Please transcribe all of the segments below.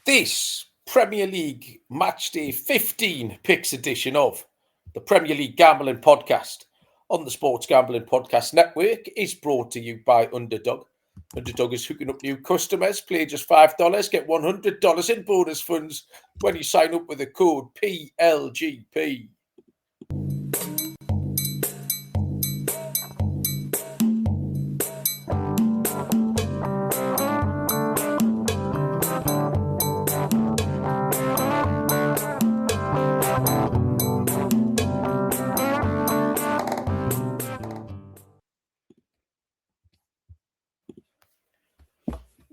This Premier League Matchday 15 picks edition of the Premier League Gambling Podcast on the Sports Gambling Podcast Network is brought to you by Underdog. Underdog is hooking up new customers. Play just $5, get $100 in bonus funds when you sign up with the code PLGP.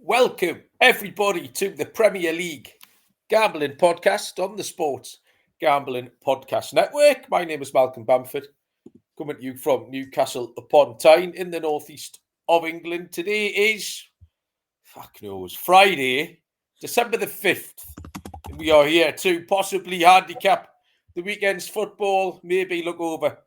Welcome, everybody, to the Premier League Gambling Podcast on the Sports Gambling Podcast Network. My name is Malcolm Bamford, coming to you from Newcastle upon Tyne in the northeast of England. Today is, Friday, December the 5th. And we are here to possibly handicap the weekend's football, maybe look over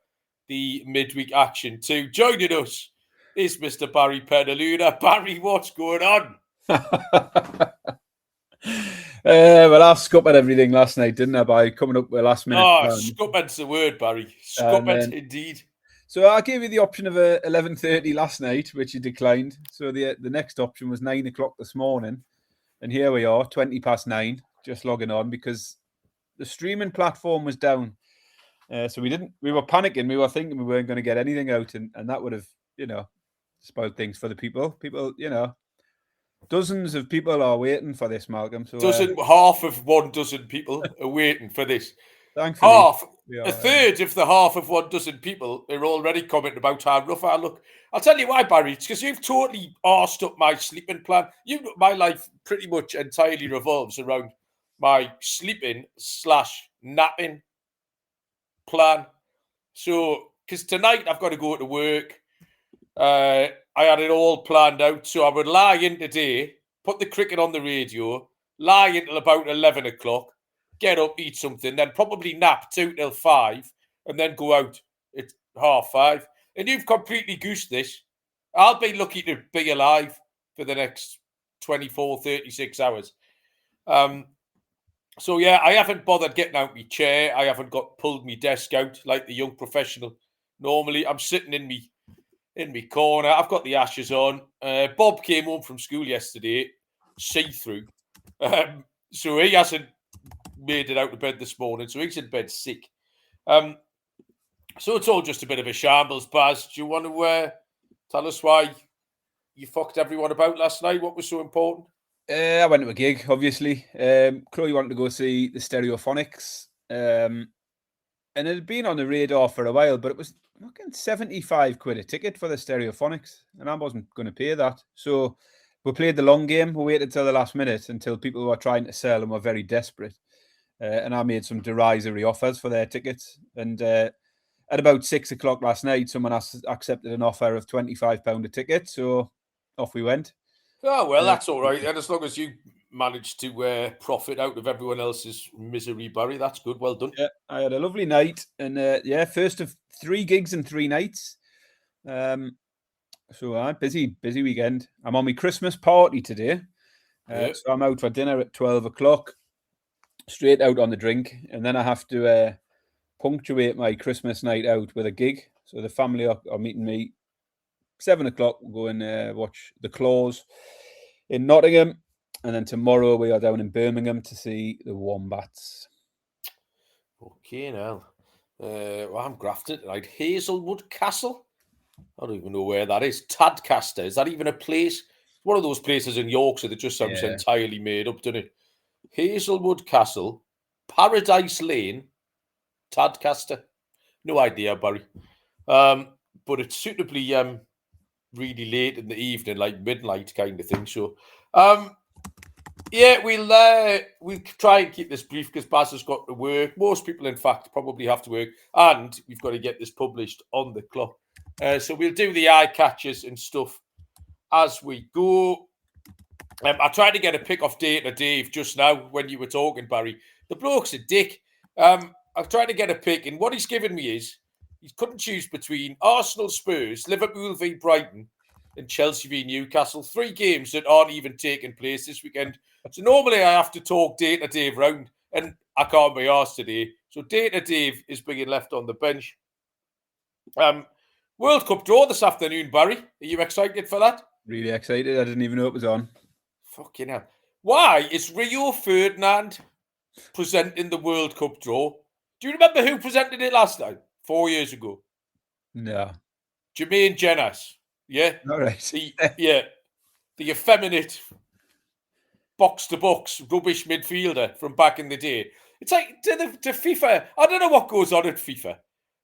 the midweek action too. Joining us is Mr. Barry Penaluna. Barry, what's going on? Well, I scuppered everything last night, didn't I, by coming up with last minute. Scuppered's the word, Barry. Scuppered indeed. So I gave you the option of 11:30 last night, which you declined. So the next option was 9 o'clock this morning. And here we are, 20 past 9, just logging on because the streaming platform was down. So we were panicking. We were thinking we weren't going to get anything out. And that would have, spoiled things for the people. People, dozens of people are waiting for this, Malcolm. So half of 1 dozen people are waiting for this. Thankfully, a third of the half of 1 dozen people are already commenting about how rough I look. I'll tell you why, Barry. It's because you've totally arsed up my sleeping plan. My life pretty much entirely revolves around my sleeping/napping plan. So, because tonight I've got to go to work. I had it all planned out, so I would lie in today, put the cricket on the radio, lie until about 11 o'clock, get up, eat something, then probably nap 2 till 5, and then go out at 5:30. And you've completely goosed this. I'll be lucky to be alive for the next 24, 36 hours. So, yeah, I haven't bothered getting out my chair. I haven't pulled my desk out like the young professional. Normally, I'm sitting in my corner. I've got the ashes on. Bob came home from school yesterday, see-through. So he hasn't made it out of bed this morning. So he's in bed sick. So it's all just a bit of a shambles, Baz. Do you want to tell us why you fucked everyone about last night? What was so important? I went to a gig, obviously. Chloe wanted to go see the Stereophonics. And it had been on the radar for a while, but it was fucking 75 quid a ticket for the Stereophonics, and I wasn't going to pay that. So we played the long game. We waited till the last minute until people were trying to sell and were very desperate. And I made some derisory offers for their tickets. And at about 6 o'clock last night, someone accepted an offer of £25 a ticket. So off we went. Oh, well, that's all right. And as long as you managed to profit out of everyone else's misery, Barry, that's good. Well done. Yeah, I had a lovely night. And first of 3 gigs and 3 nights. So busy weekend. I'm on my Christmas party today. So I'm out for dinner at 12 o'clock. Straight out on the drink. And then I have to punctuate my Christmas night out with a gig. So the family are meeting me 7 o'clock. We'll go and watch The Claws in Nottingham. And then tomorrow we are down in Birmingham to see the Wombats. Okay, now. Well, I'm grafting tonight. Hazelwood Castle? I don't even know where that is. Tadcaster. Is that even a place? One of those places in Yorkshire that just sounds entirely made up, doesn't it? Hazelwood Castle, Paradise Lane, Tadcaster. No idea, Barry. But it's suitably really late in the evening, like midnight kind of thing. So, we'll try and keep this brief because Baz has got to work. Most people, in fact, probably have to work, and we've got to get this published on the clock. So we'll do the eye catches and stuff as we go. I tried to get a pick off Dave just now when you were talking, Barry. The bloke's a dick. I've tried to get a pick, and what he's given me is he couldn't choose between Arsenal, Spurs, Liverpool v Brighton, and Chelsea v Newcastle. 3 games that aren't even taking place this weekend. So normally I have to talk Data Dave round, and I can't be arsed today. So Data Dave is being left on the bench. World Cup draw this afternoon, Barry. Are you excited for that? Really excited. I didn't even know it was on. Fucking hell. Why is Rio Ferdinand presenting the World Cup draw? Do you remember who presented it last time? 4 years ago. No. Jermaine Jenners. Yeah? All right. The effeminate box-to-box rubbish midfielder from back in the day. It's like, to FIFA, I don't know what goes on at FIFA.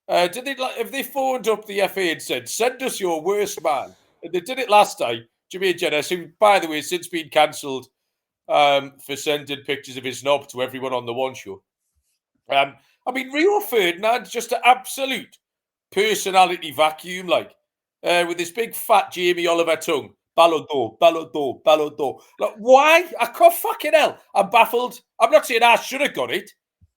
If they phoned up the FA and said, send us your worst man, and they did it last time, Jermaine Jenners, who, by the way, has since been cancelled for sending pictures of his knob to everyone on the One Show. I mean, Rio Ferdinand's just an absolute personality vacuum, with this big fat Jamie Oliver tongue. Ballon d'Or. Like, why? I can't fucking hell. I'm baffled. I'm not saying I should have got it,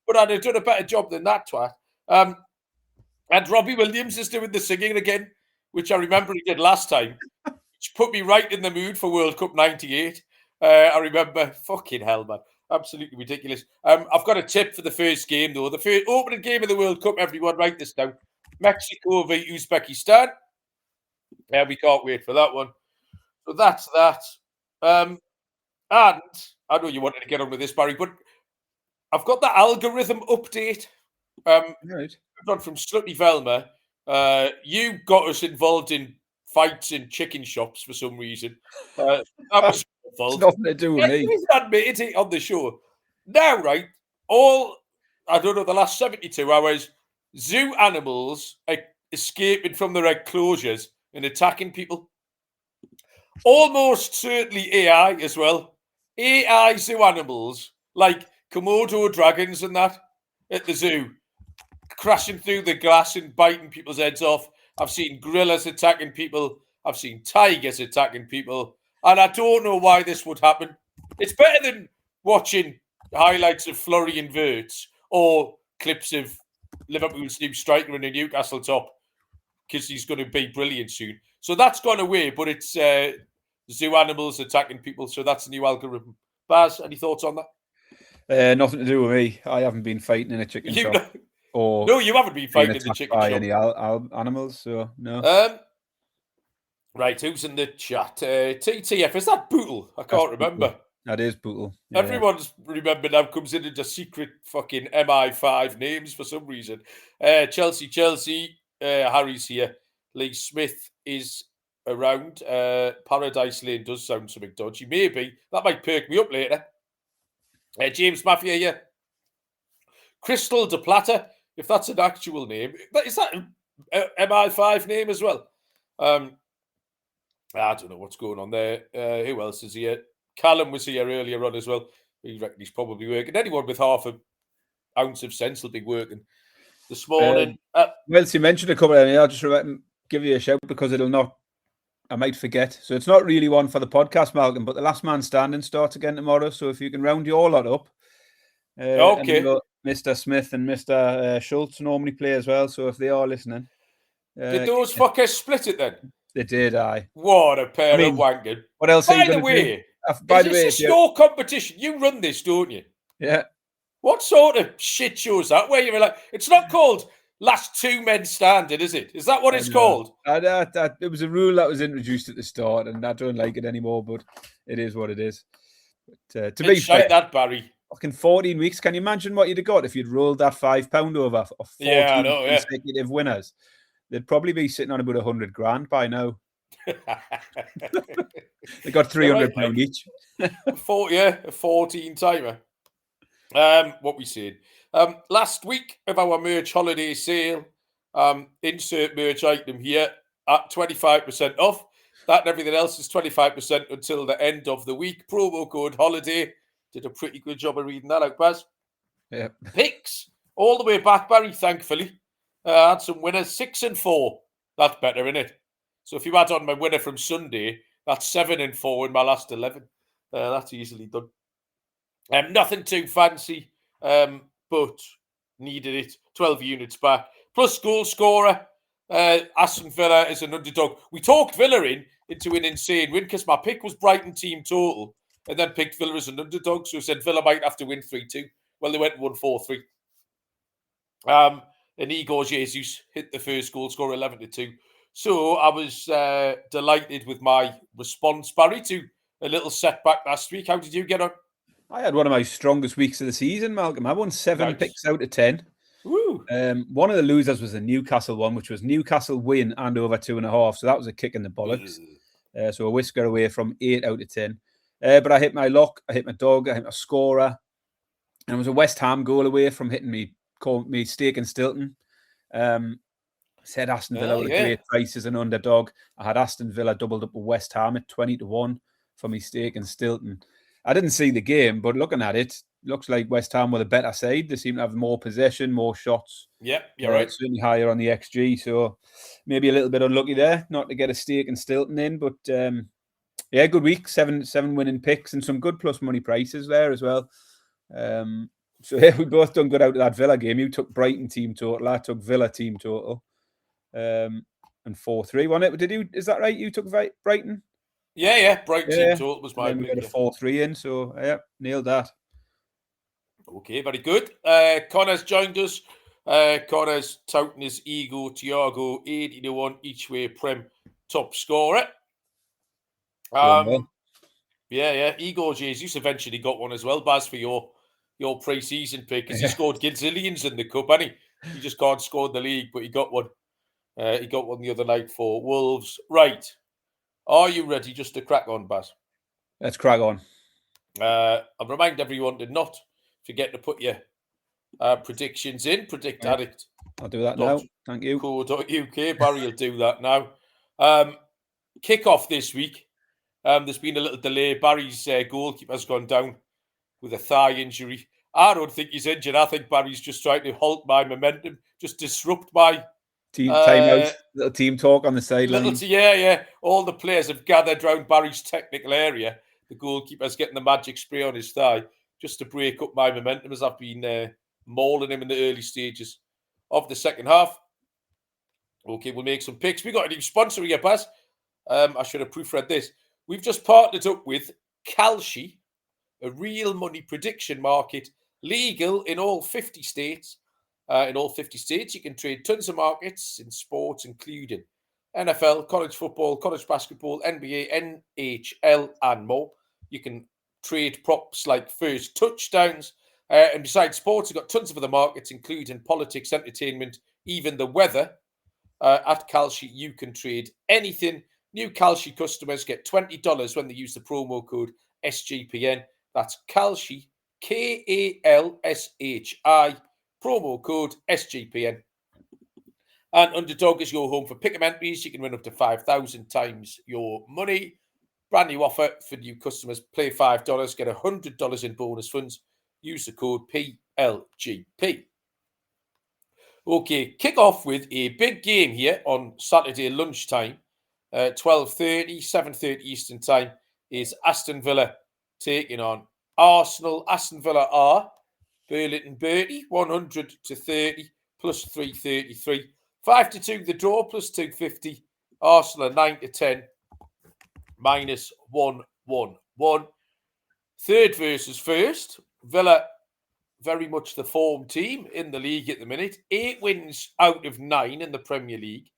but I'd have done a better job than that twat. And Robbie Williams is doing the singing again, which I remember he did last time, which put me right in the mood for World Cup 98. I remember, fucking hell, man. Absolutely ridiculous. I've got a tip for the first game, though. The first opening game of the World Cup, everyone, write this down. Mexico v Uzbekistan. Yeah, we can't wait for that one. So that's that. And I know you wanted to get on with this, Barry, but I've got the algorithm update. Right. Gone from Slutty Velma. You got us involved in fights in chicken shops for some reason. That was your fault. It's nothing to do with me. He's admitted it on the show. Now, right, the last 72 hours, zoo animals are escaping from their enclosures and attacking people. Almost certainly AI as well. AI zoo animals, like Komodo dragons and that, at the zoo, crashing through the glass and biting people's heads off. I've seen gorillas attacking people. I've seen tigers attacking people. And I don't know why this would happen. It's better than watching highlights of Florian Wirtz or clips of Liverpool's new striker in a Newcastle top, because he's going to be brilliant soon. So that's gone away, but it's zoo animals attacking people. So that's the new algorithm. Baz, any thoughts on that? Nothing to do with me. I haven't been fighting in a chicken shop. No, you haven't been fighting in the chicken shop. Any animals, so no. Right, who's in the chat? TTF, is that Bootle? I can't remember. Bootle. That is Bootle. Yeah. Everyone's remembered now comes into secret fucking MI5 names for some reason. Chelsea. Harry's here. Lee Smith is around. Paradise Lane does sound something dodgy. Maybe. That might perk me up later. James Mafia here. Crystal de Plata, if that's an actual name. Is that an MI5 name as well? I don't know what's going on there. Who else is here? Callum was here earlier on as well. We reckon he's probably working. Anyone with half an ounce of sense will be working this morning. Well, you mentioned a couple of them. I'll just give you a shout because I might forget. So it's not really one for the podcast, Malcolm, but the last man standing starts again tomorrow. So if you can round your lot up. Okay. Mr. Smith and Mr. Schultz normally play as well. So if they are listening. Did those fuckers split it then? They did, aye. What a pair of wankers. What else By the way, is your competition? You run this, don't you? Yeah. What sort of shit show is that? Where you're like, it's not called Last Two Men Standing, is it? Is that what it's called? It was a rule that was introduced at the start, and I don't like it anymore, but it is what it is. But, to be fair, that, Barry. Fucking 14 weeks. Can you imagine what you'd have got if you'd rolled that £5 over for 14 consecutive winners? They'd probably be sitting on about 100 grand by now. They got £300 each. a 14 timer. What we said. Last week of our merch holiday sale, insert merch item here at 25% off. That and everything else is 25% until the end of the week. Promo code holiday. Did a pretty good job of reading that out, Baz. Yeah. Picks all the way back, Barry, thankfully. Had some winners, 6 and 4. That's better, isn't it? So if you add on my winner from Sunday, that's 7 and 4 in my last 11. That's easily done. Nothing too fancy, but needed it. 12 units back. Plus goal scorer. Aston Villa is an underdog. We talked Villa in, into an insane win because my pick was Brighton team total and then picked Villa as an underdog. So I said Villa might have to win 3-2. Well, they went and won 4-3. And Igor Jesus hit the first goal, score 11-2. So I was delighted with my response, Barry, to a little setback last week. How did you get on? I had one of my strongest weeks of the season, Malcolm. I won 7 picks out of 10. Woo. One of the losers was the Newcastle one, which was Newcastle win and over 2.5. So that was a kick in the bollocks. So a whisker away from 8 out of 10. But I hit my lock, I hit my dog, I hit my scorer. And it was a West Ham goal away from hitting me stake in Stilton. Said Aston Villa with a great price as an underdog. I had Aston Villa doubled up with West Ham at 20-1 for me stake in Stilton. I didn't see the game, but looking at it, looks like West Ham were the better side. They seem to have more possession, more shots. Yep, you're right. Certainly higher on the XG. So maybe a little bit unlucky there, not to get a stake in Stilton in. But yeah, good week. Seven winning picks and some good plus money prices there as well. So yeah, we both done good out of that Villa game. You took Brighton team total. I took Villa team total. And 4-3. Wasn't it? Is that right? You took Brighton? Yeah. Brighton team total was my pick. We got a 4-3 in, so yeah, nailed that. Okay, very good. Connor's joined us. Connor's touting his ego, Thiago, 80-1 each way Prem top scorer. Yeah. Igor Jesus eventually got one as well, Baz, for your pre-season pick, because he scored gazillions in the cup, and he just can't score in the league, but he got one. He got one the other night for Wolves. Right. Are you ready just to crack on, Baz? Let's crack on. I'll remind everyone to not forget to put your predictions in. Predict Addict. I'll do that now. Thank you. Co.uk. Barry will do that now. Kick off this week. There's been a little delay. Barry's goalkeeper's gone down with a thigh injury. I don't think he's injured. I think Barry's just trying to halt my momentum, just disrupt my timeout, little team talk on the sideline. Yeah. All the players have gathered around Barry's technical area. The goalkeeper's getting the magic spray on his thigh just to break up my momentum as I've been mauling him in the early stages of the second half. Okay, we'll make some picks. We got a new sponsor here, Baz. I should have proofread this. We've just partnered up with Kalshi, a real money prediction market, legal in all 50 states. In all 50 states, you can trade tons of markets in sports, including NFL, college football, college basketball, NBA, NHL, and more. You can trade props like first touchdowns. And besides sports, you've got tons of other markets, including politics, entertainment, even the weather. At Kalshi, you can trade anything. New Kalshi customers get $20 when they use the promo code SGPN. That's Kalshi, Kalshi, promo code SGPN. And Underdog is your home for pick-em entries. You can win up to 5,000 times your money. Brand new offer for new customers. Play $5, get $100 in bonus funds. Use the code PLGP. Okay, kick off with a big game here on Saturday lunchtime. 12:30, 7:30 Eastern time is Aston Villa taking on Arsenal. Aston Villa are Burlington Bertie, 100-30, plus 333. 5-2 the draw, plus 250. Arsenal 9-10, minus 111. Third versus first. Villa, very much the form team in the league at the minute. 8 wins out of 9 in the Premier League.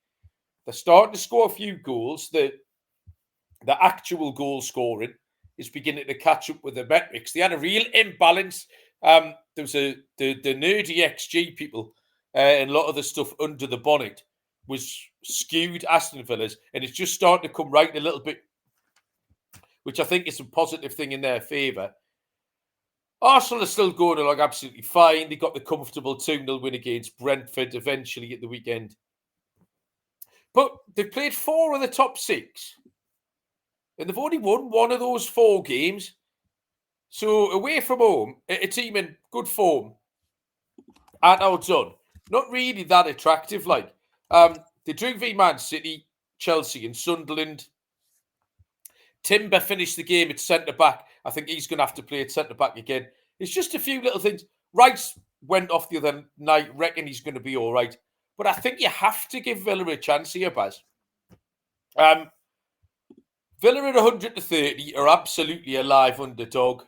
They're starting to score a few goals. The actual goal scoring is beginning to catch up with the metrics. They had a real imbalance. There was the nerdy XG people and a lot of the stuff under the bonnet was skewed Aston Villa's, and it's just starting to come right a little bit, which I think is a positive thing in their favour. Arsenal are still going along absolutely fine. They got the comfortable 2-0 win against Brentford eventually at the weekend. But they've played 4 of the top 6. And they've only won 1 of those 4 games. So away from home, a team in good form and outdone. Not really that attractive. Like they drew v Man City, Chelsea and Sunderland. Timber finished the game at centre-back. I think he's going to have to play at centre-back again. It's just a few little things. Rice went off the other night. Reckon he's going to be all right. But I think you have to give Villa a chance here, Baz. Villa at 100-30 are absolutely a live underdog.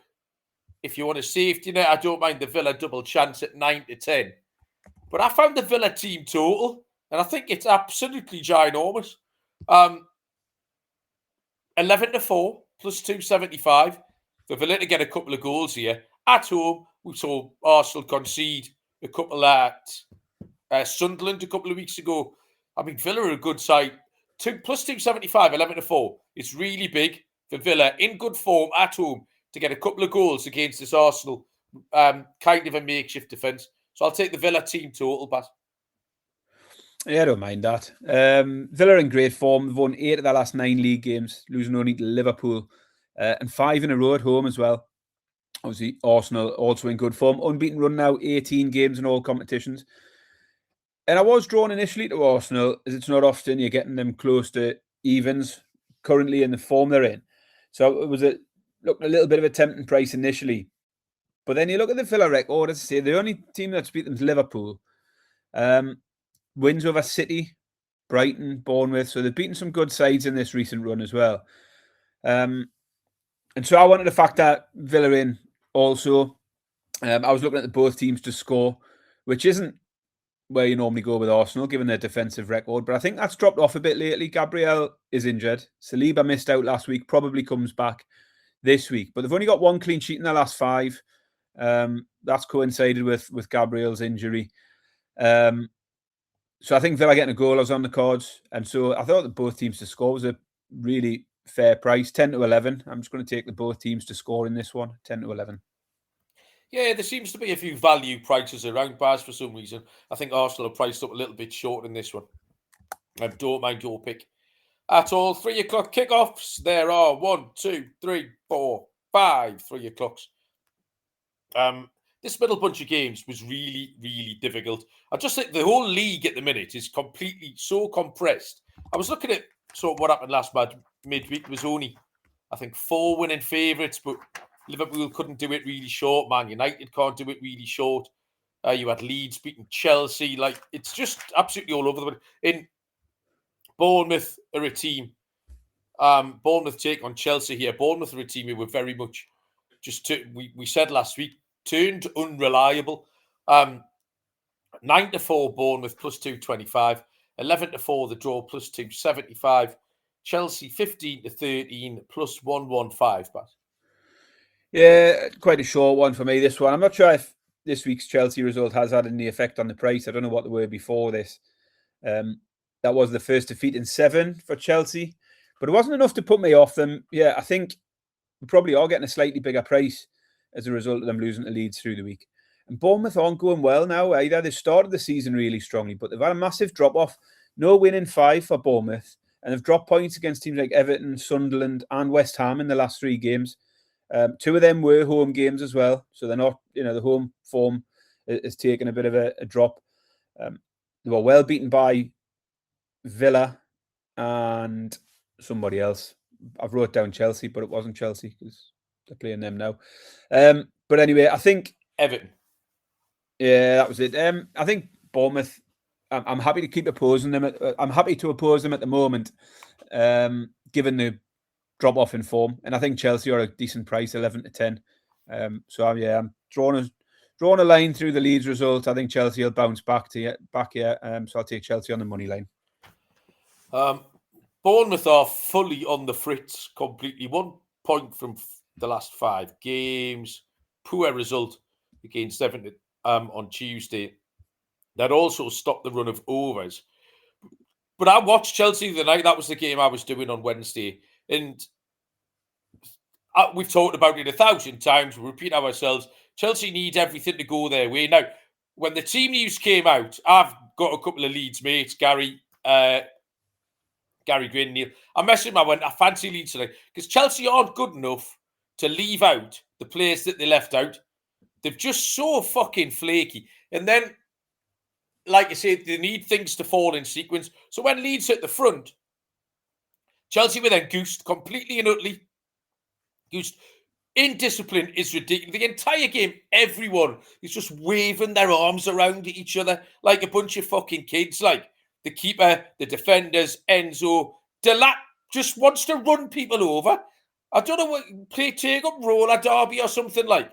If you want a safety net, I don't mind the Villa double chance at 9-10. But I found the Villa team total, and I think it's absolutely ginormous. 11-4 plus 275 for Villa to get a couple of goals here. At home, we saw Arsenal concede a couple at Sunderland a couple of weeks ago. I mean, Villa are a good side. Plus 275, 11-4. It's really big for Villa in good form at home to get a couple of goals against this Arsenal kind of a makeshift defence. So I'll take the Villa team total, but yeah, I don't mind that. Villa are in great form. They've won 8 of their last 9 league games, losing only to Liverpool, and 5 in a row at home as well. Obviously, Arsenal also in good form. Unbeaten run now, 18 games in all competitions. And I was drawn initially to Arsenal, as it's not often you're getting them close to evens currently in the form they're in. So it was a little bit of a tempting price initially. But then you look at the Villa record, as I say, the only team that's beat them is Liverpool. Wins over City, Brighton, Bournemouth. So they've beaten some good sides in this recent run as well. And so I wanted to factor Villa in also. I was looking at both teams to score, which isn't where you normally go with Arsenal, given their defensive record. But I think that's dropped off a bit lately. Gabriel is injured. Saliba missed out last week, probably comes back this week. But they've only got 1 clean sheet in their last 5. That's coincided with Gabriel's injury. So I think Villa getting a goal was on the cards. And so I thought that both teams to score was a really fair price, 10-11. I'm just going to take the both teams to score in this one, 10-11. Yeah, there seems to be a few value prices around, Baz, for some reason. I think Arsenal are priced up a little bit short in this one. I don't mind your pick at all. 3 o'clock kickoffs. There are 1, 2, 3, 4, 5 3 o'clocks. This middle bunch of games was really, really difficult. I just think the whole league at the minute is completely so compressed. I was looking at sort of what happened last midweek. There was only, I think, 4 winning favourites, but Liverpool couldn't do it really short. Man United can't do it really short. You had Leeds beating Chelsea. Like, it's just absolutely all over the place. In Bournemouth are a team. Bournemouth take on Chelsea here. Bournemouth are a team who were very much we said last week, turned unreliable. 9-4 Bournemouth plus 225. 11-4 the draw plus 275. Chelsea 15-13 plus 115. But yeah, quite a short one for me, this one. I'm not sure if this week's Chelsea result has had any effect on the price. I don't know what they were before this. That was the first defeat in 7 for Chelsea, but it wasn't enough to put me off them. Yeah, I think we probably are getting a slightly bigger price as a result of them losing to Leeds through the week. And Bournemouth aren't going well now either. They started the season really strongly, but they've had a massive drop-off. No win in 5 for Bournemouth, and they've dropped points against teams like Everton, Sunderland, and West Ham in the last 3 games. 2 of them were home games as well, so they're not, the home form is taking a bit of a drop. They were well beaten by Villa and somebody else. I've wrote down Chelsea, but it wasn't Chelsea because they're playing them now. But anyway, I think Everton. Yeah, that was it. I think Bournemouth. I'm happy to keep opposing them. I'm happy to oppose them at the moment, given the drop off in form. And I think Chelsea are a decent price, 11-10. So I'm drawing a line through the Leeds result. I think Chelsea will bounce back here. So I'll take Chelsea on the money line. Bournemouth are fully on the fritz completely. 1 point from the last 5 games. Poor result against Everton on Tuesday. That also stopped the run of overs. But I watched Chelsea the night. That was the game I was doing on Wednesday. And we've talked about it 1,000 times. We repeat ourselves. Chelsea need everything to go their way. Now, when the team news came out, I've got a couple of Leeds mates, Gary Green, Neil. I messaged him. I went, I fancy Leeds today. Because Chelsea aren't good enough to leave out the players that they left out. They're just so fucking flaky. And then, like I said, they need things to fall in sequence. So when Leeds hit the front, Chelsea were then goosed completely and utterly. Goosed. Indiscipline is ridiculous. The entire game, everyone is just waving their arms around at each other like a bunch of fucking kids. Like the keeper, the defenders, Enzo. just wants to run people over. I don't know what take up roller derby or something like.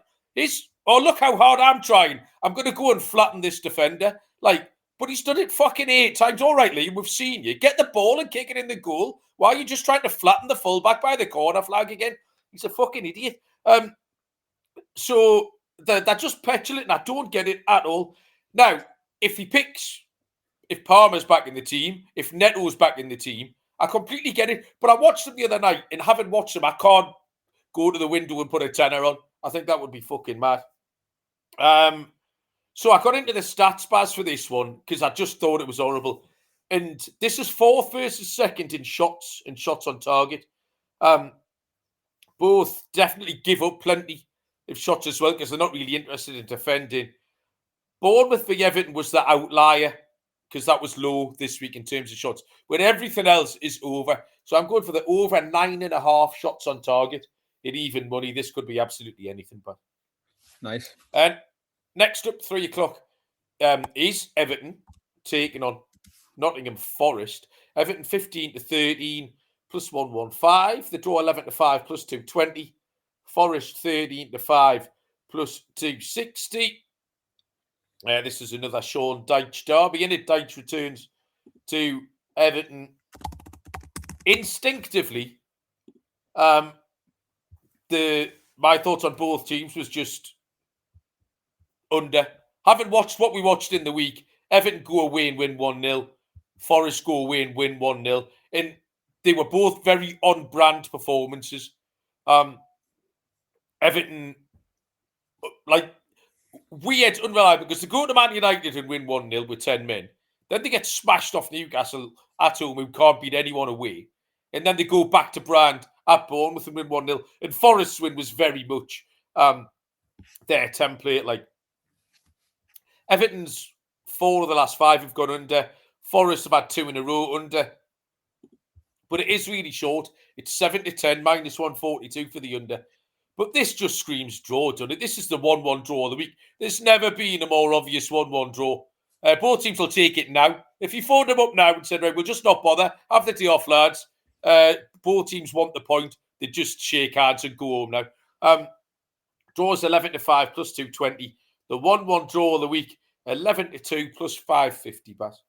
Look how hard I'm trying. I'm going to go and flatten this defender. But he's done it fucking 8 times. All right, Liam, we've seen you. Get the ball and kick it in the goal. Why are you just trying to flatten the fullback by the corner flag again? He's a fucking idiot. So they're just petulant, and I don't get it at all. Now, if Palmer's back in the team, if Neto's back in the team, I completely get it. But I watched them the other night, and having watched them, I can't go to the window and put a tenner on. I think that would be fucking mad. So I got into the stats bars for this one because I just thought it was horrible. And this is 4th versus 2nd in shots and shots on target. Both definitely give up plenty of shots as well because they're not really interested in defending. Bournemouth v Everton was the outlier because that was low this week in terms of shots, but everything else is over. So I'm going for the over 9.5 shots on target at even money. This could be absolutely anything, but nice. And next up, 3 o'clock, is Everton taking on Nottingham Forest. Everton 15-13 plus 115. The draw 11-5 plus 220. Forest 13-5 plus 260. This is another Sean Dyche derby, and it Dyche returns to Everton instinctively. My thoughts on both teams was just under. Having watched what we watched in the week, Everton go away and win 1-0. Forest go away and win 1-0. And they were both very on-brand performances. Everton, weird, unreliable, because they go to Man United and win 1-0 with 10 men. Then they get smashed off Newcastle at home, who can't beat anyone away. And then they go back to brand at Bournemouth and win 1-0. And Forest's win was very much their template. Everton's 4 of the last 5 have gone under. Forest have had 2 in a row under. But it is really short. It's 7-10, minus 142 for the under. But this just screams draw, doesn't it? This is the 1-1 draw of the week. There's never been a more obvious 1-1 draw. Both teams will take it now. If you phoned them up now and said, right, we'll just not bother, have the day off, lads. Both teams want the point. They just shake hands and go home now. Draws 11-5 plus 220. The 1-1 draw of the week, 11-2 plus 550, Bass.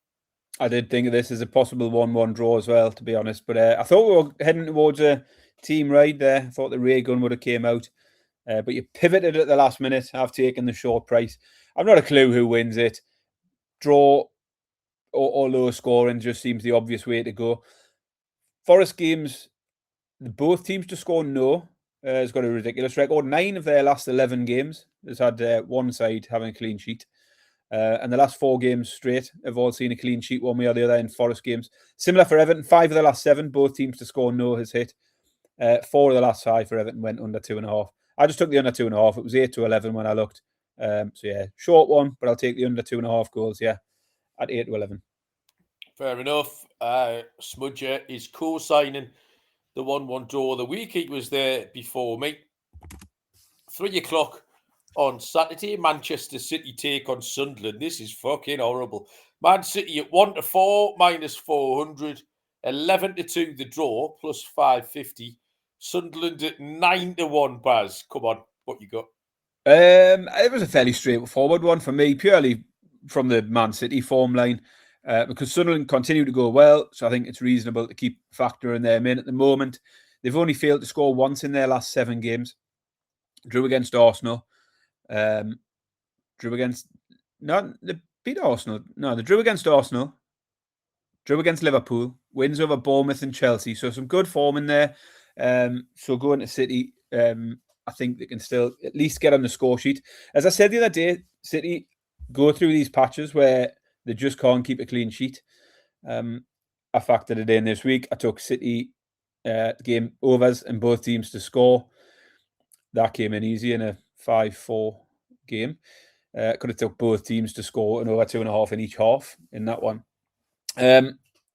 I did think of this as a possible 1-1 draw as well, to be honest. But I thought we were heading towards a team ride there. I thought the Ray gun would have came out. But you pivoted at the last minute. I've taken the short price. I've not a clue who wins it. Draw or low scoring just seems the obvious way to go. Forest games, both teams to score no. Has got a ridiculous record. 9 of their last 11 games has had one side having a clean sheet. And the last 4 games straight have all seen a clean sheet one way or the other in Forest games. Similar for Everton, 5 of the last 7, both teams to score no has hit. 4 of the last 5 for Everton went under 2.5. I just took the under 2.5. It was 8-11 when I looked. So yeah, short one, but I'll take the under 2.5 goals, yeah, at 8-11. Fair enough. Smudger is co-signing the 1-1 draw of the week. He was there before me. 3 o'clock on Saturday, Manchester City take on Sunderland. This is fucking horrible. Man City at 1-4, minus 400. 11-2 the draw, plus 550. Sunderland at 9-1, Baz. Come on, what you got? It was a fairly straightforward one for me, purely from the Man City form line, because Sunderland continue to go well, so I think it's reasonable to keep factoring them in at the moment. They've only failed to score once in their last 7 games. Drew against Arsenal. They beat Arsenal. No, they drew against Arsenal. Drew against Liverpool. Wins over Bournemouth and Chelsea. So some good form in there. So going to City, I think they can still at least get on the score sheet. As I said the other day, City go through these patches where they just can't keep a clean sheet. I factored it in this week. I took City game overs and both teams to score. That came in easy in a 5-4 game. Could have took both teams to score and over 2.5 in each half in that one.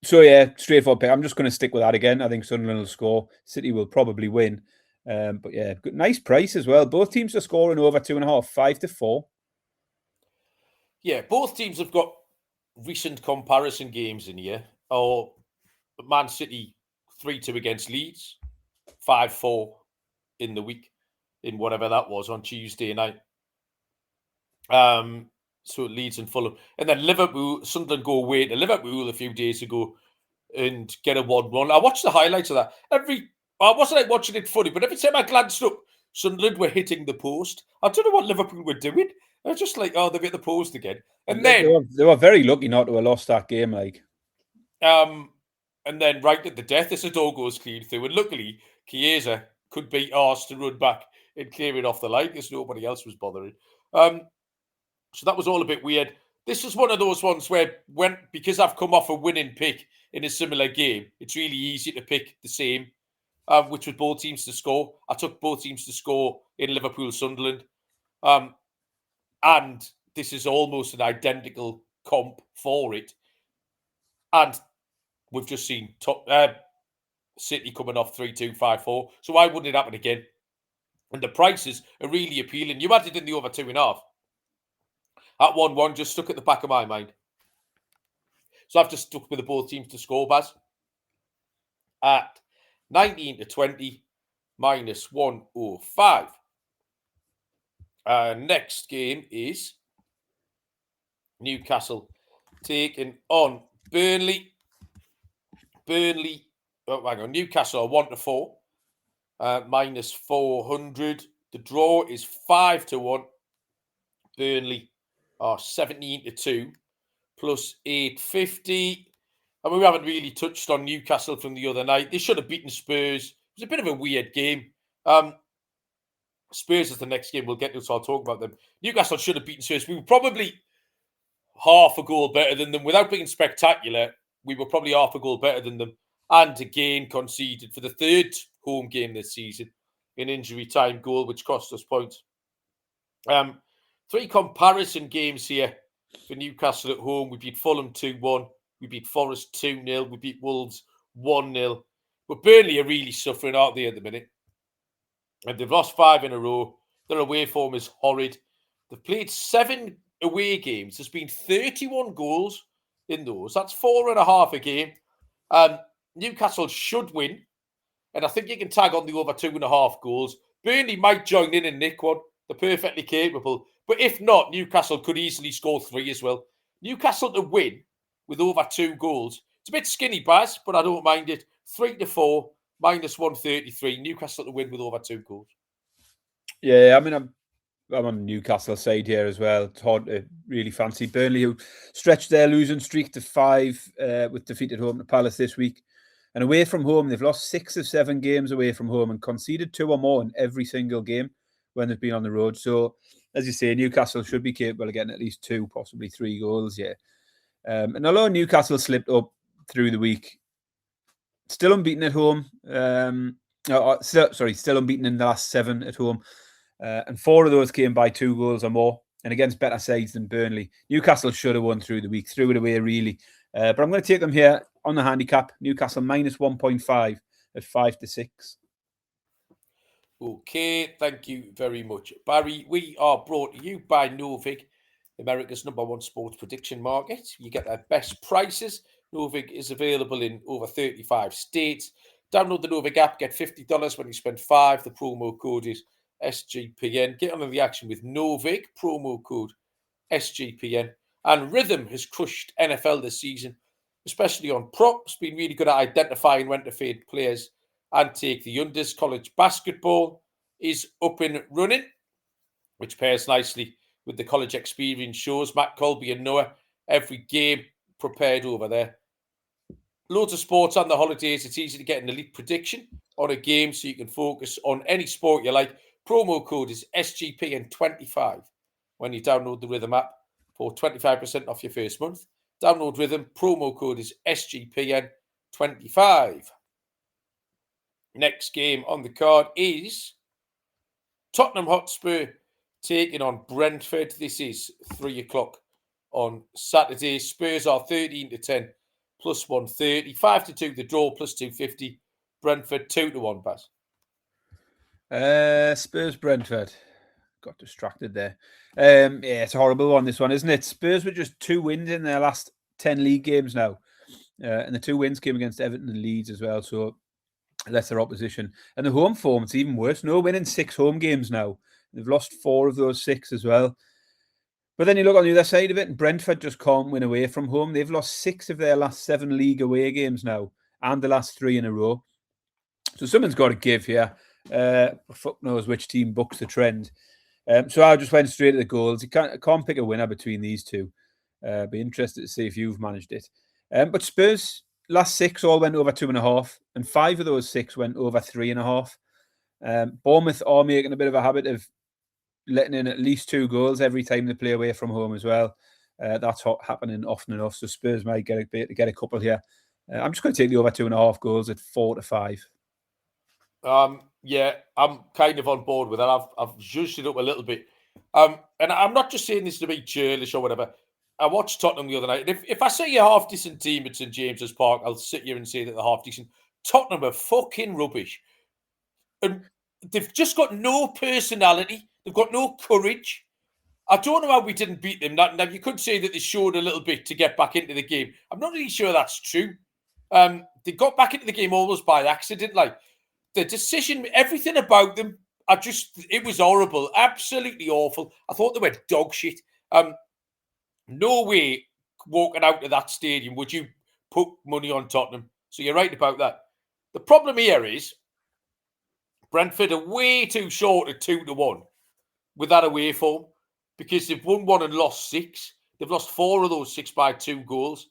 So yeah, straightforward pick. I'm just going to stick with that again. I think Sunderland will score. City will probably win. But yeah, good, nice price as well. Both teams are scoring over 2.5, 5-4. Yeah, both teams have got recent comparison games in here. Man City 3-2 against Leeds, 5-4 in the week, in whatever that was on Tuesday night. So Leeds and Fulham. And then Sunderland go away to Liverpool a few days ago and get a 1-1. I watched the highlights of that. I wasn't watching it funny, but every time I glanced up, Sunderland were hitting the post. I don't know what Liverpool were doing. I was just like, oh, they've hit the post again. And then they were very lucky not to have lost that game, like. And then right at the death, the door goes clean through. And luckily, Chiesa could be asked to run back and clear it off the line because nobody else was bothering. So that was all a bit weird. This is one of those ones where, because I've come off a winning pick in a similar game, it's really easy to pick the same, which was both teams to score. I took both teams to score in Liverpool-Sunderland. And this is almost an identical comp for it. And we've just seen City coming off 3-2, 5-4. So why wouldn't it happen again? And the prices are really appealing. You had it in the over 2.5. At 1-1, just stuck at the back of my mind. So I've just stuck with the both teams to score, Baz. At 19-20, minus 105. Next game is Newcastle taking on Burnley. Newcastle are 1-4, minus 400. The draw is 5-1. Burnley are 17-2, plus 850. I mean, we haven't really touched on Newcastle from the other night. They should have beaten Spurs. It was a bit of a weird game. Spurs is the next game we'll get to, so I'll talk about them. Newcastle should have beaten Spurs. We were probably half a goal better than them. Without being spectacular, we were probably half a goal better than them. And again, conceded for the third home game this season, an injury time goal, which cost us points. 3 comparison games here for Newcastle at home. We beat Fulham 2-1. We beat Forest 2-0. We beat Wolves 1-0. But Burnley are really suffering, aren't they, at the minute? And they've lost 5 in a row. Their away form is horrid. They've played 7 away games. There's been 31 goals in those. That's 4.5 a game. Newcastle should win. And I think you can tag on the over 2.5 goals. Burnley might join in and nick one. They're perfectly capable. But if not, Newcastle could easily score 3 as well. Newcastle to win with over 2 goals. It's a bit skinny, Baz, but I don't mind it. 3-4, minus 133. Newcastle to win with over 2 goals. Yeah, I mean, I'm on Newcastle side here as well. It's hard to really fancy Burnley, who stretched their losing streak to 5 with defeat at home to Palace this week. And away from home, they've lost 6 of 7 games away from home and conceded 2 or more in every single game when they've been on the road. So, as you say, Newcastle should be capable of getting at least 2, possibly 3 goals, yeah. And although Newcastle slipped up through the week, still unbeaten at home. Still unbeaten in the last 7 at home. And 4 of those came by 2 goals or more, and against better sides than Burnley. Newcastle should have won through the week, threw it away really. But I'm going to take them here on the handicap. Newcastle minus 1.5 at 5-6. Okay, thank you very much, Barry. We are brought to you by Novig, America's #1 sports prediction market. You get their best prices. Novig is available in over 35 states. Download the Novig app, get $50 when you spend $5. The promo code is SGPN. Get on the action with Novig, promo code SGPN. And Rhythm has crushed NFL this season, especially on props. Been really good at identifying when to fade players and take the unders. College basketball is up and running, which pairs nicely with the college experience shows. Matt Colby and Noah, every game prepared over there. Loads of sports on the holidays. It's easy to get an elite prediction on a game so you can focus on any sport you like. Promo code is SGPN25 when you download the Rhythm app for 25% off your first month. Download Rhythm. Promo code is SGPN25. Next game on the card is Tottenham Hotspur taking on Brentford. This is 3 o'clock on Saturday. Spurs are 13-10, plus 130. 5-2 the draw, plus 250. Brentford 2-1, Baz. Spurs Brentford. Got distracted there. Yeah, it's a horrible one, this one, isn't it? Spurs were just 2 wins in their last 10 league games now. And the 2 wins came against Everton and Leeds as well. So lesser opposition. And the home form, it's even worse. No winning 6 home games now. They've lost 4 of those 6 as well. But then you look on the other side of it, and Brentford just can't win away from home. They've lost 6 of their last 7 league away games now, and the last 3 in a row. So someone's got to give here. Fuck knows which team books the trend. So I just went straight to the goals. You can't pick a winner between these two. Be interested to see if you've managed it. But Spurs, last 6 all went over 2.5, and 5 of those 6 went over 3.5. Bournemouth are making a bit of a habit of letting in at least 2 goals every time they play away from home as well. That's happening often enough. So Spurs might get a couple here. I'm just going to take the over 2.5 goals at 4-5. Yeah, I'm kind of on board with that. I've zhuzhed it up a little bit. And I'm not just saying this to be churlish or whatever. I watched Tottenham the other night. And if I say a half decent team at St James's Park, I'll sit here and say that they're half decent. Tottenham are fucking rubbish. And they've just got no personality. They've got no courage. I don't know how we didn't beat them. Now, you could say that they showed a little bit to get back into the game. I'm not really sure that's true. They got back into the game almost by accident. Like, the decision, everything about them, it was horrible. Absolutely awful. I thought they were dog shit. No way walking out of that stadium would you put money on Tottenham. So you're right about that. The problem here is Brentford are way too short at 2-1 with that away form, because they've won 1 and lost 6. They've lost 4 of those 6 by 2 goals.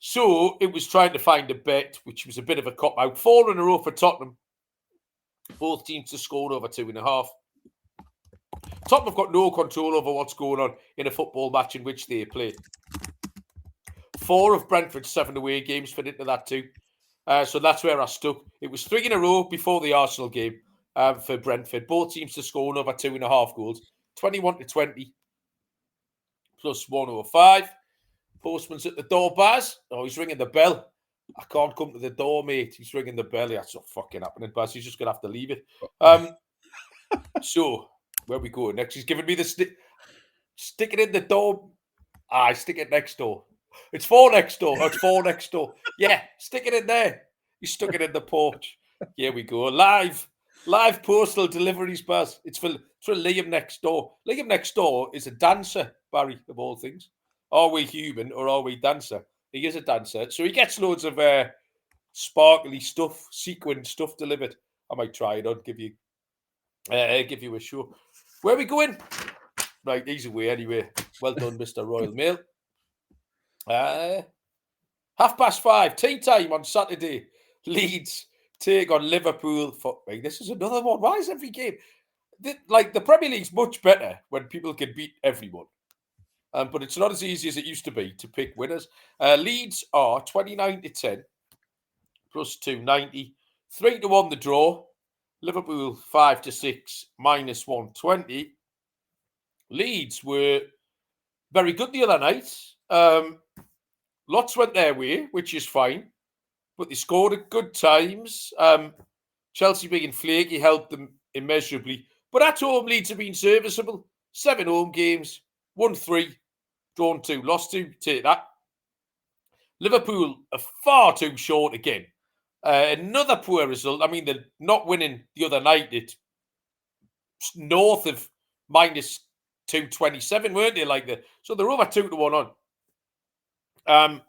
So it was trying to find a bet, which was a bit of a cop-out. 4 in a row for Tottenham. Both teams to score over 2.5. Tottenham have got no control over what's going on in a football match in which they play. 4 of Brentford's 7 away games fit into that too. So that's where I stuck. It was 3 in a row before the Arsenal game for Brentford. Both teams to score over 2.5 goals. 21-20 plus 105. Postman's at the door, Baz. Oh, he's ringing the bell. I can't come to the door, mate. He's ringing the bell. That's not fucking happening, Baz. He's just going to have to leave it. So, where we go next? He's giving me the stick. Stick it in the door. I stick it next door. It's 4 next door. Oh, it's 4 next door. Yeah, stick it in there. He stuck it in the porch. Here we go. Live postal deliveries, Baz. It's for Liam next door. Liam next door is a dancer, Barry, of all things. Are we human or are we dancer? He is a dancer. So he gets loads of sparkly stuff, sequin stuff delivered. I might try it on, give you a show. Where are we going? Right, he's away anyway. Well done, Mr. Royal Mail. 5:30, tea time on Saturday. Leeds take on Liverpool. Fuck me, this is another one. Why is every game... the Premier League's much better when people can beat everyone. But it's not as easy as it used to be to pick winners. Leeds are 29-10 plus 290. 3-1 the draw. Liverpool 5-6 minus 120. Leeds were very good the other night. Lots went their way, which is fine. But they scored at good times. Chelsea being flaky helped them immeasurably. But at home, Leeds have been serviceable. 7 home games, won 3, drawn 2, lost 2. Take that. Liverpool are far too short again. Another poor result. I mean, they're not winning the other night. It's north of minus 227, weren't they? So they're over 2-1 on.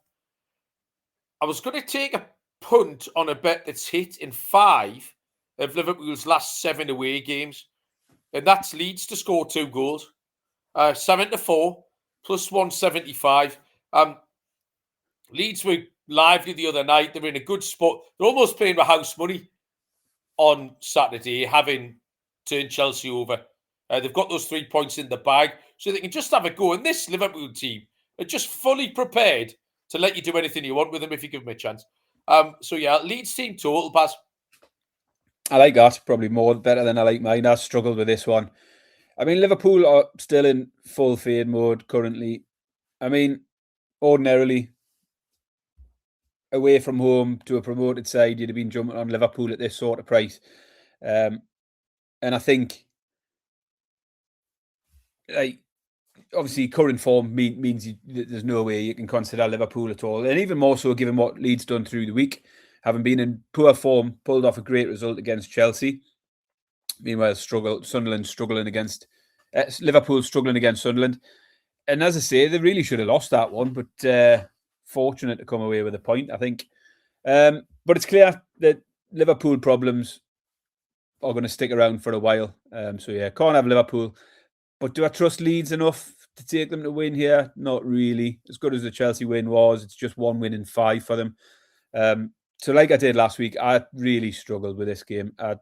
I was going to take a punt on a bet that's hit in 5 of Liverpool's last 7 away games, and that's Leeds to score 2 goals. 7-4 plus 175. Leeds were lively the other night. They were in a good spot. They're almost playing with house money on Saturday, having turned Chelsea over. They've got those 3 points in the bag, so they can just have a go. And this Liverpool team are just fully prepared to let you do anything you want with them if you give them a chance. So yeah, Leeds team total, Baz. I like that. Probably better than I like mine. I struggled with this one. I mean, Liverpool are still in full fade mode currently. I mean, ordinarily, away from home to a promoted side, you'd have been jumping on Liverpool at this sort of price. And I think, obviously, current form means there's no way you can consider Liverpool at all. And even more so, given what Leeds done through the week, having been in poor form, pulled off a great result against Chelsea. Meanwhile, Sunderland struggling against Liverpool, struggling against Sunderland. And as I say, they really should have lost that one, but fortunate to come away with a point, I think. But it's clear that Liverpool problems are going to stick around for a while. So yeah, can't have Liverpool. But do I trust Leeds enough to take them to win here? Not really. As good as the Chelsea win was, it's just 1 win in 5 for them. So like I did last week, I really struggled with this game. I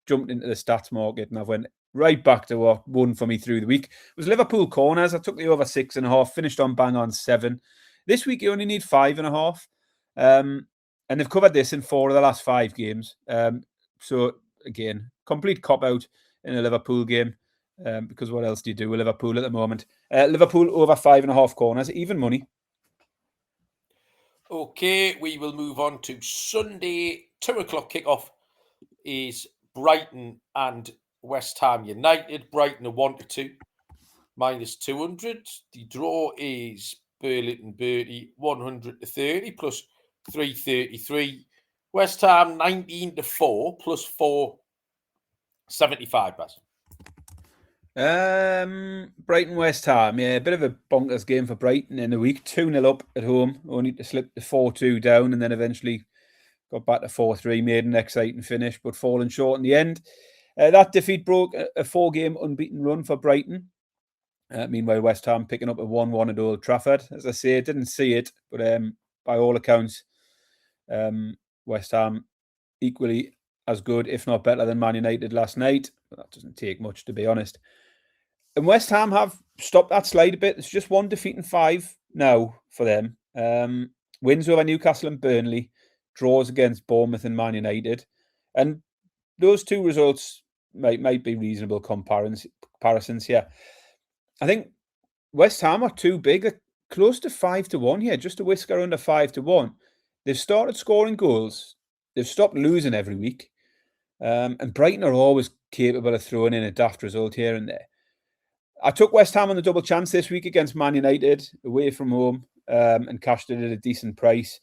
jumped into the stats market and I went right back to what won for me through the week. It was Liverpool corners. I took the over 6.5, finished on bang on 7. This week you only need 5.5. And they've covered this in 4 of the last 5 games. So again, complete cop-out in a Liverpool game. Because what else do you do with Liverpool at the moment? Liverpool over 5.5 corners, even money. Okay, we will move on to Sunday, 2 o'clock kickoff is Brighton and West Ham United. Brighton are 1-2, minus 200. The draw is Burlington Bertie, 100-30, plus 333. West Ham, 19-4, plus 475, Baz. Brighton West Ham, yeah, a bit of a bonkers game for Brighton in the week. 2-0 up at home, only to slip the 4-2 down, and then eventually got back to 4-3, made an exciting finish, but falling short in the end. That defeat broke a 4-game unbeaten run for Brighton. Meanwhile, West Ham picking up a 1-1 at Old Trafford. As I say, didn't see it, but by all accounts, West Ham equally as good, if not better, than Man United last night. But that doesn't take much, to be honest. And West Ham have stopped that slide a bit. It's just 1 defeat in 5 now for them. Wins over Newcastle and Burnley, draws against Bournemouth and Man United. And those 2 results might be reasonable comparisons here. I think West Ham are too big. They're close to 5-1 here, just a whisker under 5-1. They've started scoring goals. They've stopped losing every week. And Brighton are always capable of throwing in a daft result here and there. I took West Ham on the double chance this week against Man United, away from home, and cashed it at a decent price.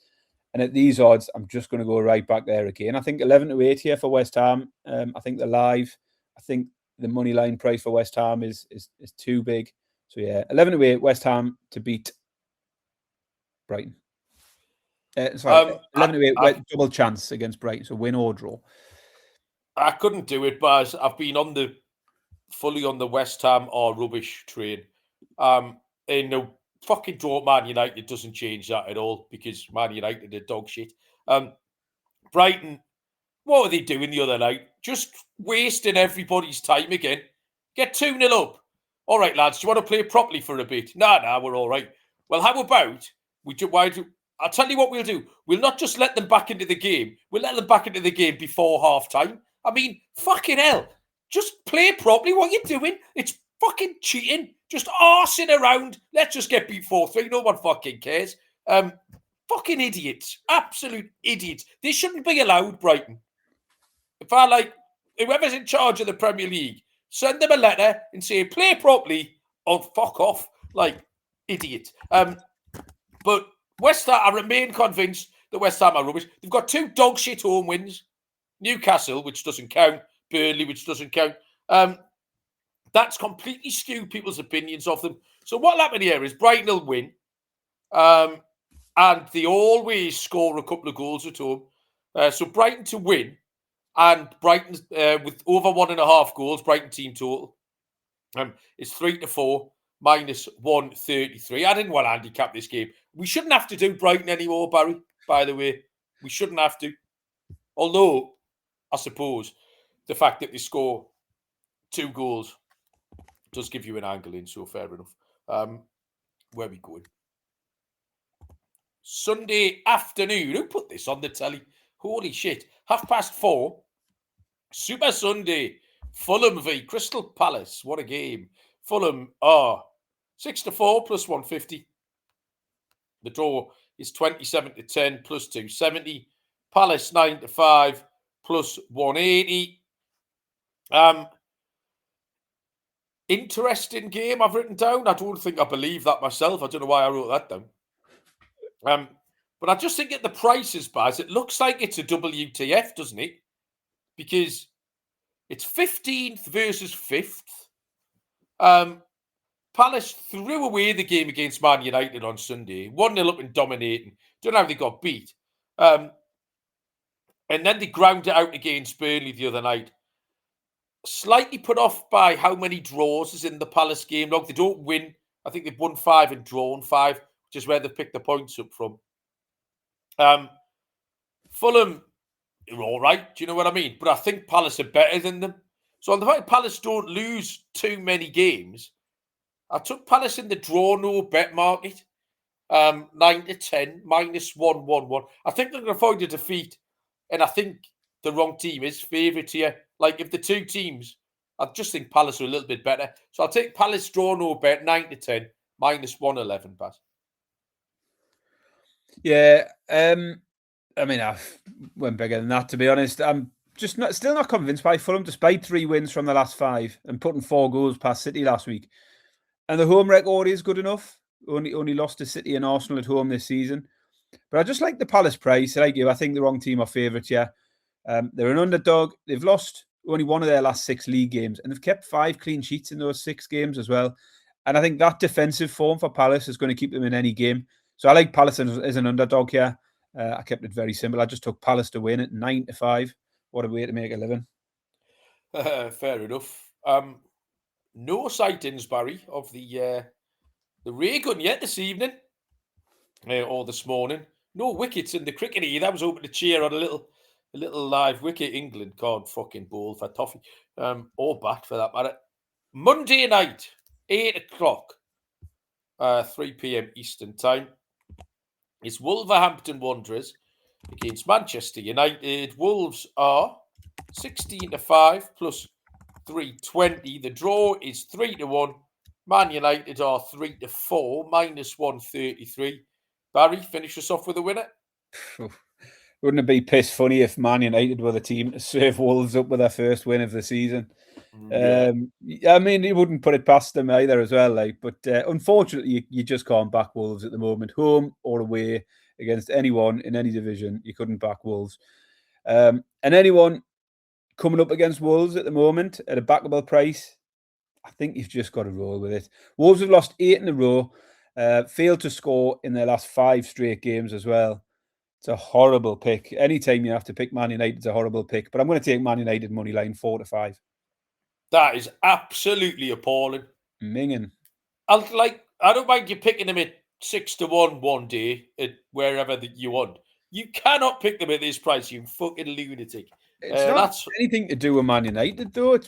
And at these odds, I'm just going to go right back there again. I think 11-8 here for West Ham. I think they're live. I think the money line price for West Ham is too big. So yeah, 11-8 West Ham to beat Brighton. 11-8 double chance against Brighton, so win or draw. I couldn't do it, but I've been fully on the West Ham or rubbish train. And the fucking draw Man United doesn't change that at all, because Man United are dog shit. Brighton, what were they doing the other night? Just wasting everybody's time again. Get 2-0 up. All right, lads, do you want to play properly for a bit? Nah, we're all right. Well, how about I'll tell you what we'll do. We'll not just let them back into the game. We'll let them back into the game before half-time. I mean, fucking hell. Just play properly. What you doing? It's fucking cheating. Just arsing around. Let's just get beat 4-3. No one fucking cares. Fucking idiots. Absolute idiots. They shouldn't be allowed, Brighton. If I whoever's in charge of the Premier League, send them a letter and say, play properly or fuck off. Like, idiot. But West Ham, I remain convinced that West Ham are rubbish. They've got 2 dog shit home wins. Newcastle, which doesn't count. Burnley, which doesn't count. That's completely skewed people's opinions of them. So what will happen here is Brighton will win. And they always score a couple of goals at home. So Brighton to win. And Brighton, with over 1.5 goals, Brighton team total, is 3-4, minus 133. I didn't want to handicap this game. We shouldn't have to do Brighton anymore, Barry, by the way. We shouldn't have to. Although, I suppose, the fact that they score 2 goals does give you an angle in, so fair enough. Where are we going? Sunday afternoon. Who put this on the telly? Holy shit. 4:30. Super Sunday. Fulham v Crystal Palace. What a game. Fulham are 6-4 plus 150. The draw is 27-10 plus 270. Palace 9-5 plus 180. Interesting game I've written down. I don't think I believe that myself. I don't know why I wrote that down. But I just think at the prices, Baz, it looks like it's a WTF, doesn't it? Because it's 15th versus 5th. Palace threw away the game against Man United on Sunday, 1-0 up and dominating. Don't know how they got beat. And then they ground it out against Burnley the other night. Slightly put off by how many draws is in the Palace game log. They don't win. I think they've won 5 and drawn 5, which is where they've picked the points up from. Fulham are all right. Do you know what I mean? But I think Palace are better than them. So on the fact Palace don't lose too many games, I took Palace in the draw no bet market. 9-10, -111. I think they're going to avoid a defeat. And I think the wrong team is favourite here. Like, if the two teams, I just think Palace are a little bit better. So I'll take Palace draw no bet, 9-10, -111, Baz. Yeah, I mean, I went bigger than that, to be honest. I'm just still not convinced by Fulham, despite 3 wins from the last 5 and putting 4 goals past City last week. And the home record is good enough. Only lost to City and Arsenal at home this season. But I just like the Palace price. Like you, I think the wrong team are favourites, yeah. They're an underdog. They've lost only one of their last 6 league games, and they've kept 5 clean sheets in those 6 games as well. And I think that defensive form for Palace is going to keep them in any game. So I like Palace as an underdog here. I kept it very simple. I just took Palace to win at 9-5. What a way to make a living. Fair enough. No sightings, Barry, of the ray gun yet this evening or this morning. No wickets in the cricket either. I was hoping to cheer on a little live wicket. England can't fucking bowl for toffee, or bat for that matter. Monday night, 8 o'clock, 3 p.m. Eastern time. It's Wolverhampton Wanderers against Manchester United. Wolves are 16-5 plus 320. The draw is 3-1. Man United are 3-4, -133. Barry, finish us off with a winner. Wouldn't it be piss funny if Man United were the team to serve Wolves up with their first win of the season? Yeah. I mean, you wouldn't put it past them either as well. But unfortunately, you just can't back Wolves at the moment, home or away against anyone in any division. You couldn't back Wolves, and anyone coming up against Wolves at the moment at a backable price, I think you've just got to roll with it. Wolves have lost 8 in a row, failed to score in their last 5 straight games as well. It's a horrible pick. Anytime you have to pick Man United, it's a horrible pick. But I'm going to take Man United money line 4-5. That is absolutely appalling. Minging. I don't mind you picking them at 6-1 one day at wherever that you want. You cannot pick them at this price, you fucking lunatic. It's not anything to do with Man United, though.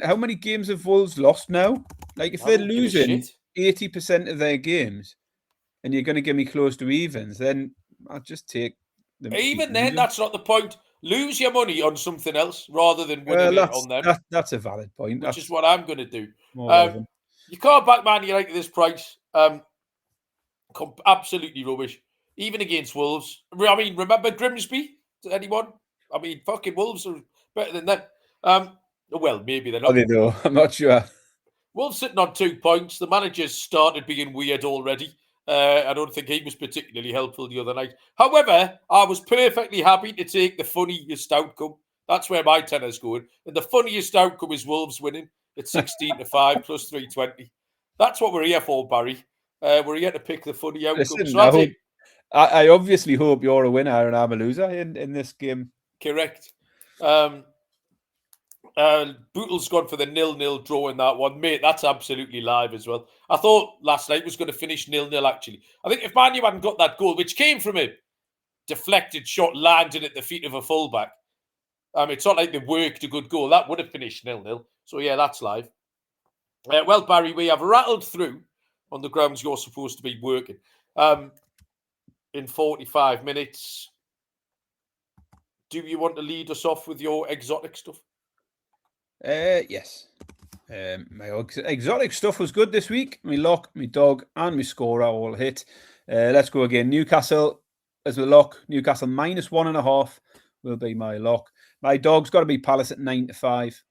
How many games have Wolves lost now? Like, if they're losing 80% of their games and you're going to give me close to evens, then I'll just take them. Even then, that's not the point. Lose your money on something else rather than winning it on them. That's a valid point. Which is what I'm going to do. You can't back Man United at this price. Absolutely rubbish. Even against Wolves. I mean, remember Grimsby? Anyone? I mean, fucking Wolves are better than them. Well, maybe they're not. Are they though? I'm not sure. Wolves sitting on 2 points. The manager's started being weird already. I don't think he was particularly helpful the other night. However, I was perfectly happy to take the funniest outcome. That's where my tenner's going. And the funniest outcome is Wolves winning at 16-5 plus 320. That's what we're here for, Barry. We're here to pick the funny outcome. Listen, I obviously hope you're a winner and I'm a loser in this game. Correct. Bootle's gone for the 0-0 draw in that one. Mate, that's absolutely live as well. I thought last night was going to finish 0-0, actually. I think if Man U hadn't got that goal, which came from a deflected shot landing at the feet of a fullback, it's not like they worked a good goal. That would have finished 0-0. So, yeah, that's live. Well, Barry, we have rattled through on the grounds you're supposed to be working in 45 minutes. Do you want to lead us off with your exotic stuff? Yes. My exotic stuff was good this week. My lock, my dog, and my scorer all hit. Let's go again. Newcastle as a lock. Newcastle -1.5 will be my lock. My dog's got to be Palace at 9-5.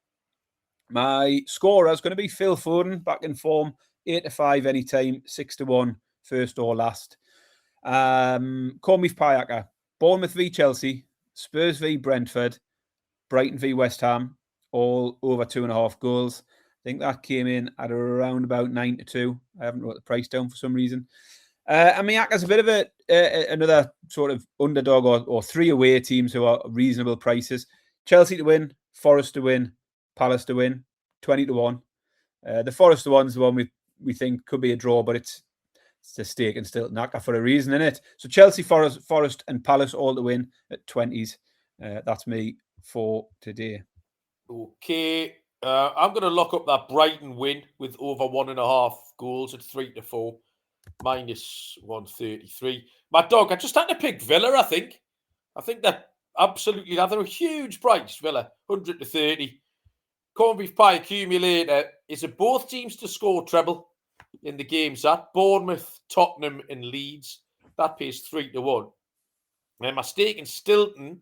My scorer is going to be Phil Foden, back in form, 8-5 anytime, 6-1, first or last. Corned beef pie, Bournemouth v Chelsea, Spurs v Brentford, Brighton v West Ham, all over 2.5 goals. I think that came in at around about 9-2. I haven't wrote the price down for some reason. And Miyaka's a bit of another sort of underdog or 3 away teams who are reasonable prices. Chelsea to win, Forest to win, Palace to win, 20-1. The Forest one's the one we think could be a draw, but it's a stake and still Naka for a reason, isn't it? So Chelsea, Forest and Palace all to win at 20s. That's me for today. Okay. I'm going to lock up that Brighton win with over 1.5 goals at 3-4, minus 133. My dog, I just had to pick Villa, I think. I think that absolutely, they're a huge price, Villa, 100-30. Corned beef pie accumulator is it both teams to score treble in the games at Bournemouth, Tottenham and Leeds. That pays 3-1. And my stake in Stilton,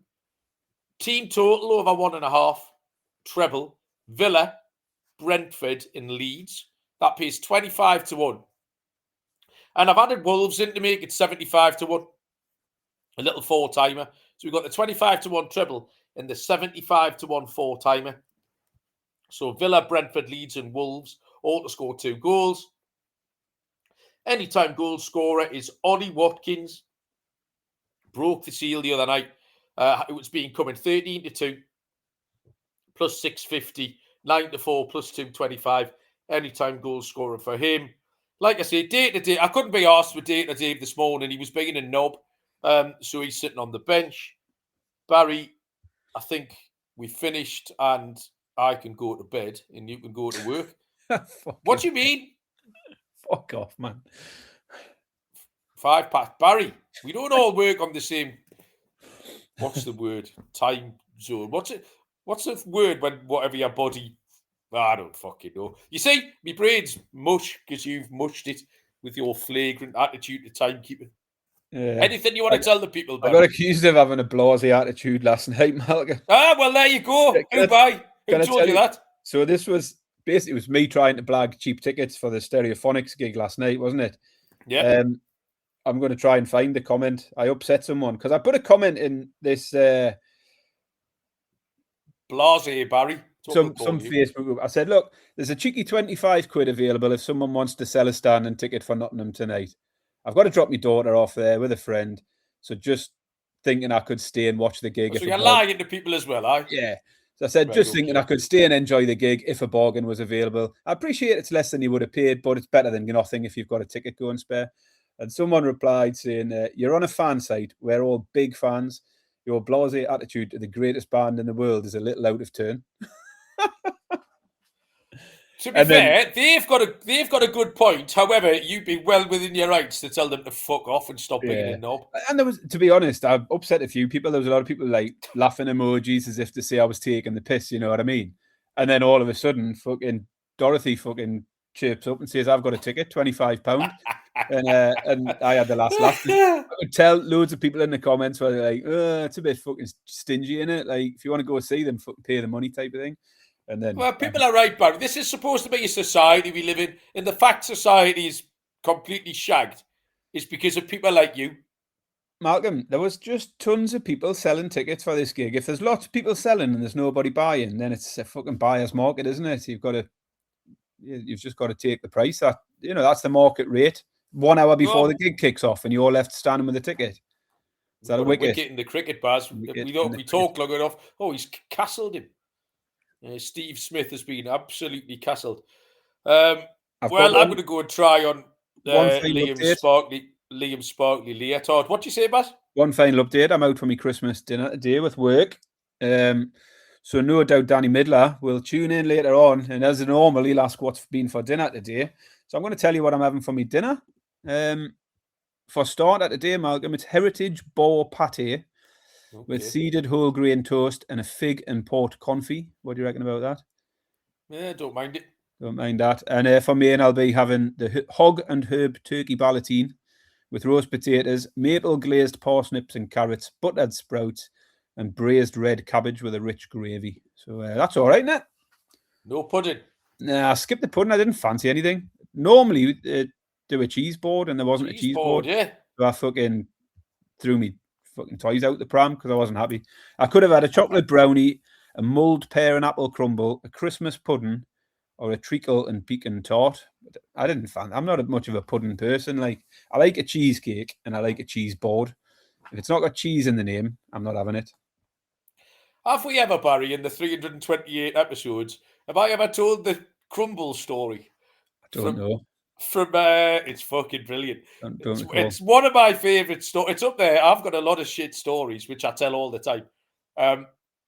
team total over 1.5, treble, Villa, Brentford and Leeds. That pays 25-1. And I've added Wolves in to make it 75-1. A little 4-timer. So we've got the 25-1 treble and the 75-1 4-timer. So Villa, Brentford, Leeds and Wolves all to score 2 goals. Anytime goal scorer is Ollie Watkins. Broke the seal the other night. It was being coming 13-2, plus 650, 9-4, plus 225. Anytime goal scorer for him. Like I say, day to day, I couldn't be asked with day to day this morning. He was being a knob. So he's sitting on the bench. Barry, I think we finished and I can go to bed and you can go to work. What do you mean? Fuck off, man. 5 past. Barry, we don't all work on the same, what's the word? Time zone. What's the word when whatever your body, I don't fucking know. You see, my brain's mush because you've mushed it with your flagrant attitude to timekeeping. Anything you want to tell the people, Barry? I got accused of having a blasé attitude last night, Malcolm. Well, there you go. Who told you that? So this was basically, it was me trying to blag cheap tickets for the Stereophonics gig last night, wasn't it? Yeah. I'm going to try and find the comment. I upset someone because I put a comment in this blasé, Barry. Some Facebook group. I said, look, there's a cheeky 25 quid available if someone wants to sell a standing ticket for Nottingham tonight. I've got to drop my daughter off there with a friend. So just thinking I could stay and watch the gig. So you're lying to people as well, eh? Yeah. So I said, thinking I could stay and enjoy the gig if a bargain was available. I appreciate it's less than you would have paid, but it's better than nothing if you've got a ticket going spare. And someone replied saying, you're on a fan site. We're all big fans. Your blasé attitude to the greatest band in the world is a little out of turn. To be fair, they've got a good point. However, you'd be well within your rights to tell them to fuck off and stop being a knob. And there was, to be honest, I've upset a few people. There was a lot of people like laughing emojis as if to say I was taking the piss, you know what I mean? And then all of a sudden, fucking Dorothy fucking chirps up and says, I've got a ticket, £25. and I had the last laugh. I could tell loads of people in the comments were like, it's a bit fucking stingy, innit? Like, if you want to go see them, fucking pay the money type of thing. And then, well, people are right, Barry. This is supposed to be a society we live in, and the fact society is completely shagged is because of people like you. Malcolm, there was just tons of people selling tickets for this gig. If there's lots of people selling and there's nobody buying, then it's a fucking buyer's market, isn't it? You've just got to take the price. That's the market rate. 1 hour before the gig kicks off, and you're left standing with a ticket. Is that a wicket? In the cricket, Baz. We talk long enough. Oh, he's castled him. Steve Smith has been absolutely castled. I'm going to go and try on Liam Sparkley Leotard. What do you say, Baz? One final update. I'm out for my Christmas dinner today with work. So no doubt Danny Midler will tune in later on, and as normal, he'll ask what's been for dinner today. So I'm going to tell you what I'm having for my dinner. For starter today, Malcolm, it's heritage boar pate with seeded whole grain toast and a fig and port confit. What do you reckon about that? Yeah, don't mind it. Don't mind that. And for me, I'll be having the hog and herb turkey ballotine with roast potatoes, maple glazed parsnips and carrots, buttered sprouts, and braised red cabbage with a rich gravy. So that's all right, isn't it? No pudding. Nah, I skipped the pudding. I didn't fancy anything. Normally, do a cheese board, and there wasn't a cheese board. Yeah. So I fucking threw me fucking toys out the pram because I wasn't happy. I could have had a chocolate brownie, a mulled pear and apple crumble, a Christmas pudding, or a treacle and pecan tart. I didn't find. I'm not much of a pudding person. Like, I like a cheesecake and I like a cheese board. If it's not got cheese in the name, I'm not having it. Have we ever, Barry, in the 328 episodes, have I ever told the crumble story? I don't know. It's fucking brilliant. Don't recall. It's one of my favourite stories. It's up there. I've got a lot of shit stories, which I tell all the time.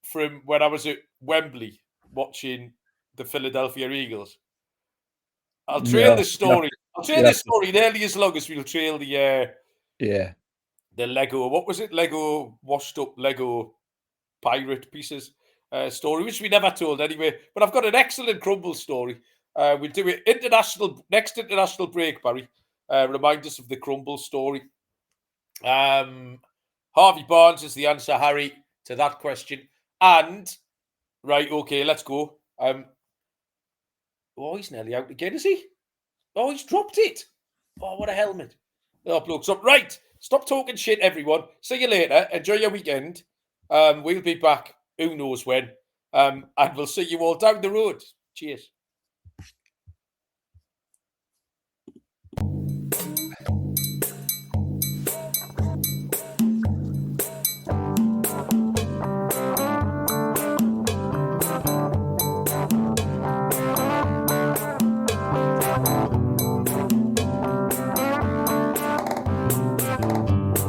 From when I was at Wembley watching the Philadelphia Eagles. I'll trail the story. I'll trail the story nearly as long as we'll trail the Lego. What was it? Lego washed up Lego pirate pieces story, which we never told anyway. But I've got an excellent crumble story. We'll do it next international break, Barry. Remind us of the crumble story. Harvey Barnes is the answer, Harry, to that question. And right, okay, let's go. Oh, he's nearly out again, is he? Oh, he's dropped it. Oh, what a helmet. Oh, blokes up. Right, stop talking shit, everyone. See you later. Enjoy your weekend. We'll be back, who knows when. And we'll see you all down the road. Cheers.